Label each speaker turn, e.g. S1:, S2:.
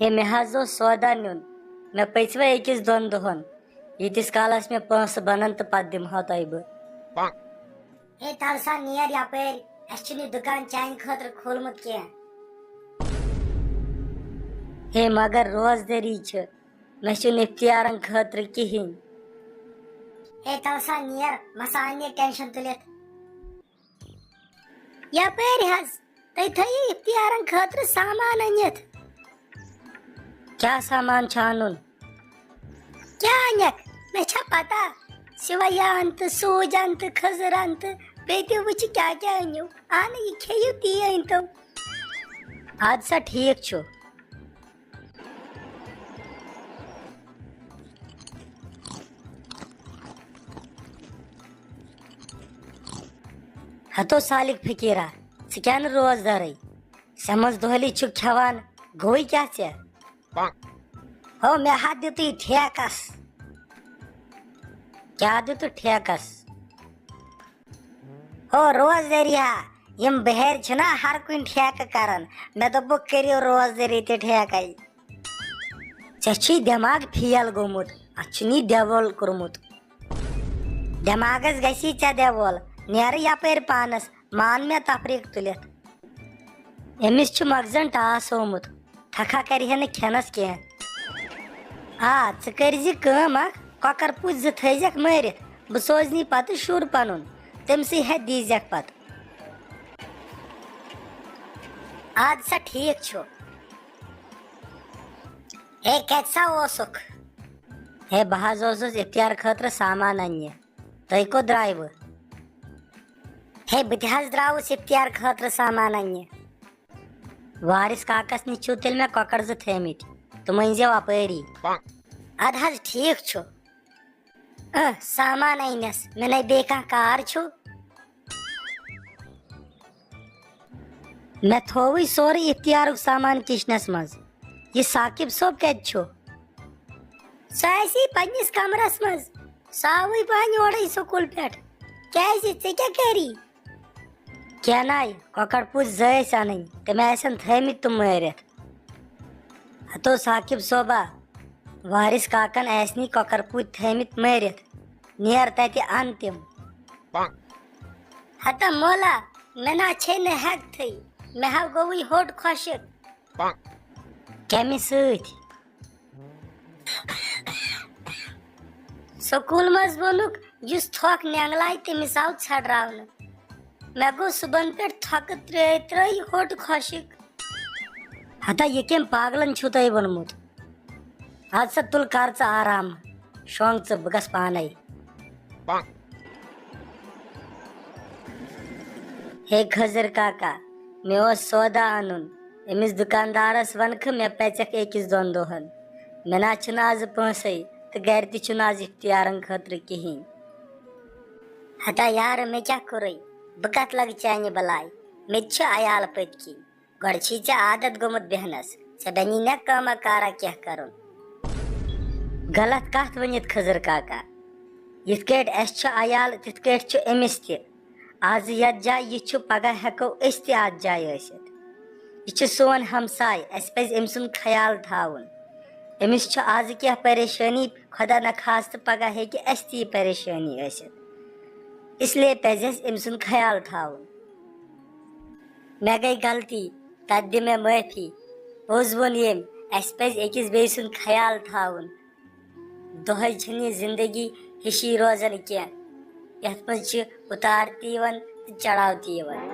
S1: ہے مے حظ اوس سودا نیُن مے پٔژھوا أکِس دۄن دۄہن ییٖتِس کالس مے پونٛسہٕ بنن تہٕ پتہٕ دِمہو تۄہہِ بہٕ
S2: ہے تلسا نیر یپٲرۍ اَسہِ چھُنہٕ یہِ دُکان چانہِ خٲطرٕ کھوٗلمُت کینٛہہ
S1: ہے مگر روزدٲری چھِ مےٚ چھُنہٕ اختیارن خٲطرٕ کِہیٖنۍ
S2: ہے تلسا نیر مسا اَنہِ ٹینشن تُلِتھ یپٲرۍ حظ تُہۍ تھٲیِو اختیارن خٲطرٕ سامان أنِتھ
S1: کیٛاہ سامان چھُ اَنُن
S2: کیٛاہ اَنٮ۪کھ مےٚ چھا پتہ سِوَیا اَن تہٕ سوٗج اَن تہٕ خٔزٕر اَن تہٕ بیٚیہِ تہِ وٕچھِ کیٛاہ کیٛاہ أنِو اہنُو یہِ کھیٚیِو تی أنۍتو
S1: اَدٕ سا ٹھیٖک چھُ ہتو سالِک فقیٖرا ژٕ کیٛاہ نہٕ روزدارٕے ژےٚ منٛز دۄہلی چھُکھ کھٮ۪وان گوٚوٕے کیٛاہ ژےٚ
S2: ہو مےٚ ہا دِتُے ٹھیکس
S1: کیٛاہ دِتُکھ ٹھیکس
S2: ہو روزدٲری ہا یِم بِہٲرۍ چھِنا ہر کُنہِ ٹھیکہٕ کران مےٚ دوٚپُکھ کٔرِو روزدٲری تہِ ٹھیکَے
S1: ژےٚ چھُے دٮ۪ماغ فیل گوٚمُت اتھ چھُنی دٮ۪وول کوٚرمُت
S2: دٮ۪ماغس گژھی ژےٚ دٮ۪وول نیرٕ یپٲرۍ پانس مان مےٚ تفریٖق تُلِتھ
S1: أمِس چھُ مغزن ٹاس آمُت تھکھا کرِہے نہٕ کھٮ۪نس کینٛہہ
S2: آ ژٕ کٔرزِ کٲم اکھ کۄکر پوٗتۍ 2 تھٲیزٮ۪کھ مٲرِتھ بہٕ سوزنی پتہٕ شُر پنُن تٔمسٕے ہٮ۪تھ دیٖزٮ۪کھ پتہٕ ادٕ سا ٹھیٖک چھُ ہے کتہِ سا اوسُکھ
S1: ہے بہٕ حظ اوسُس اختیار خٲطرٕ سامان اننہِ تُہۍ کوٚت درٛایوٕ
S2: ہے بہٕ تہِ حظ درٛاوُس اختیار خٲطرٕ سامان اننہِ
S1: وارِس کاکس نِش چھِو تیٚلہِ مےٚ کۄکر 2 تھٲمٕتۍ تِم أنۍزیو اپٲری
S2: ادٕ حظ ٹھیٖک چھُ سامان أنِس مےٚ نے بیٚیہِ کانٛہہ کار چھُ
S1: مےٚ تھووُے سورُے اختیارُک سامان کِچنس منٛز یہِ ساقب صٲب کتہِ چھُ
S2: سُہ آسی پننِس کمرس منٛز سُہ آوٕے پہن یورے سکوٗل پٮ۪ٹھ کیٛازِ ژےٚ کیٛاہ کٔری
S1: کینٛہہ ناے کۄکر پوٗتۍ 2 ٲسۍ انٕنۍ تٔمۍ آسن تھٲمٕتۍ تِم مٲرِتھ ہتو ساقب صٲبا وارِس کاکن آسنی کۄکر پوٗتۍ تھٲمٕتۍ مٲرِتھ نیر تتہِ ان تِم
S2: ہتا مولا مےٚ نہ چھے نہٕ ہٮ۪کتھٕے مےٚ ہا گوٚوُے ہوٚٹ خۄشِک
S1: کمہِ سۭتۍ
S2: سکوٗل منٛز ووٚنُکھ یُس تھۄکھ نٮ۪نٛگلاے تٔمِس آو ژھٮ۪ڈراونہٕ مےٚ گوٚو صُبحن پٮ۪ٹھ تھۄکہٕ ترٛٲے ہوٚٹ خۄشِک
S1: ہتا یہِ کٔمۍ پاگلن چھُو تۄہہِ ووٚنمُت اد سا تُل کر ژٕ آرام شۄنٛگ ژٕ بہٕ گژھٕ پانے ہے خٔزٕر کاکا مےٚ اوس سودا انُن أمِس دُکاندارس ونکھٕ مےٚ پژٮ۪کھ أکِس 2 دۄہن مےٚ نہ چھُنہٕ آزٕ پونٛسے تہٕ گرِ تہِ چھُنہٕ آز اختیارن خٲطرٕ کِہیٖنۍ
S2: ہتا یارٕ مےٚ کیٛاہ کوٚرُے بہٕ کتھ لگہٕ چانہِ بلاے مےٚ تہِ چھُ عیال پٔتۍ کِنۍ گۄڈٕ چھی ژےٚ عادت گوٚمُت بیہنس ژےٚ بنی نا کٲما کارا کینٛہہ کرُن
S1: غلط کتھ ؤنِتھ خٔزٕر کاکا یِتھ کٲٹھۍ اسہِ چھُ عیال تِتھ کٲٹھۍ چھُ أمِس تہِ آزٕ یتھ جایہِ یہِ چھُ پگاہ ہٮ۪کو أسۍ تہِ اتھ جایہِ ٲسِتھ یہِ چھُ سون ہمساے اسہِ پزِ أمۍ سُنٛد خیال تھاوُن أمِس چھُ آزٕ کینٛہہ پریشٲنی خۄدا نخواستہٕ پگاہ ہیٚکہِ اسہِ تہِ یہِ پریشٲنی ٲسِتھ اسلیے پزِ اسہِ أمۍ سُنٛد خیال تھاوُن مےٚ گٔے غلطی تتھ دِ مےٚ معٲفی پوٚز ووٚن ییٚمۍ اسہِ پزِ أکِس بیٚیہِ سُنٛد خیال تھاوُن دۄہے چھنہٕ یہِ زندگی ہِشی روزان کینٛہہ یتھ منٛز چھِ اُتار تہِ یِوان تہٕ چڑاو تہِ یِوان